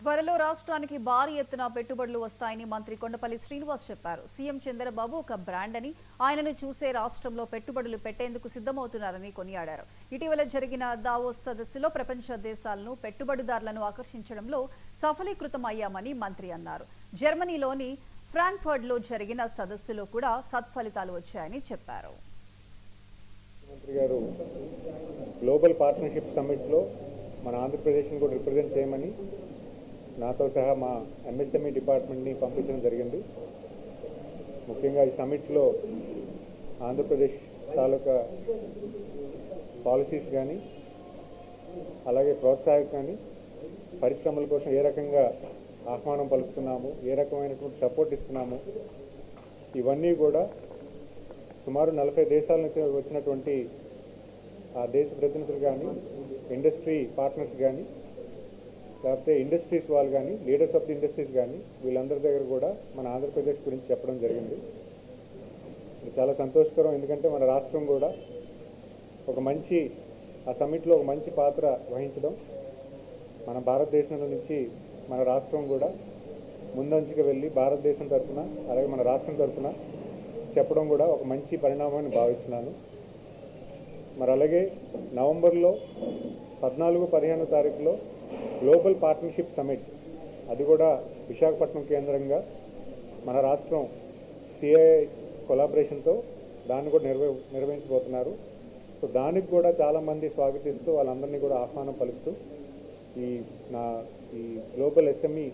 త్వరలో రాష్ట్రానికి భారీ ఎత్తున పెట్టుబడులు వస్తాయని మంత్రి కొండపల్లి శ్రీనివాస్ చెప్పారు. సీఎం చంద్రబాబు ఒక బ్రాండ్ అని, ఆయనను చూసే రాష్ట్రంలో పెట్టుబడులు పెట్టేందుకు సిద్ధమవుతున్నారని కొనియాడారు. ఇటీవల జరిగిన దావోస్ సదస్సులో ప్రపంచ దేశాలను పెట్టుబడిదారులను ఆకర్షించడంలో సఫలీకృతమయ్యామని మంత్రి అన్నారు. జర్మనీలోని ఫ్రాంక్ఫర్ట్లో జరిగిన సదస్సులో కూడా సత్ఫలితాలు వచ్చాయని చెప్పారు. మంత్రి గారు గ్లోబల్ పార్ట్నర్షిప్ సమ్మిట్లో మన ఆంధ్రప్రదేశ్ని కూడా రిప్రజెంట్ చేయమని నాతో సహా మా ఎంఎస్ఎంఈ డిపార్ట్మెంట్ని పంపించడం జరిగింది. ముఖ్యంగా ఈ సమ్మిట్లో ఆంధ్రప్రదేశ్ తాలూకా పాలసీస్ కానీ అలాగే ప్రోత్సాహక కానీ పరిశ్రమల కోసం ఏ రకంగా ఆహ్వానం పలుకుతున్నాము, ఏ రకమైనటువంటి సపోర్ట్ ఇస్తున్నాము, ఇవన్నీ కూడా సుమారు 40 దేశాల నుంచి వచ్చినటువంటి ఆ దేశ ప్రతినిధులు కానీ, ఇండస్ట్రీ పార్ట్నర్స్ కానీ, లేకపోతే ఇండస్ట్రీస్ వాళ్ళు కానీ, లీడర్స్ ఆఫ్ ది ఇండస్ట్రీస్ కానీ, వీళ్ళందరి దగ్గర కూడా మన ఆంధ్రప్రదేశ్ గురించి చెప్పడం జరిగింది. ఇది చాలా సంతోషకరం. ఎందుకంటే మన రాష్ట్రం కూడా ఒక మంచి ఆ సమ్మిట్లో ఒక మంచి పాత్ర వహించడం, మన భారతదేశం నుంచి మన రాష్ట్రం కూడా ముందంచుకు వెళ్ళి భారతదేశం తరఫున అలాగే మన రాష్ట్రం తరఫున చెప్పడం కూడా ఒక మంచి పరిణామాన్ని భావిస్తున్నాను. మరి అలాగే నవంబర్లో 14-15 తారీఖులో గ్లోబల్ పార్ట్నర్షిప్ సమ్మిట్, అది కూడా విశాఖపట్నం కేంద్రంగా మన రాష్ట్రం సిఐఐ కొలాబరేషన్తో దాన్ని కూడా నిర్వహించబోతున్నారు. సో దానికి కూడా చాలామంది స్వాగతిస్తూ వాళ్ళందరినీ కూడా ఆహ్వానం పలుకుతూ ఈ గ్లోబల్ ఎస్ఎంఈ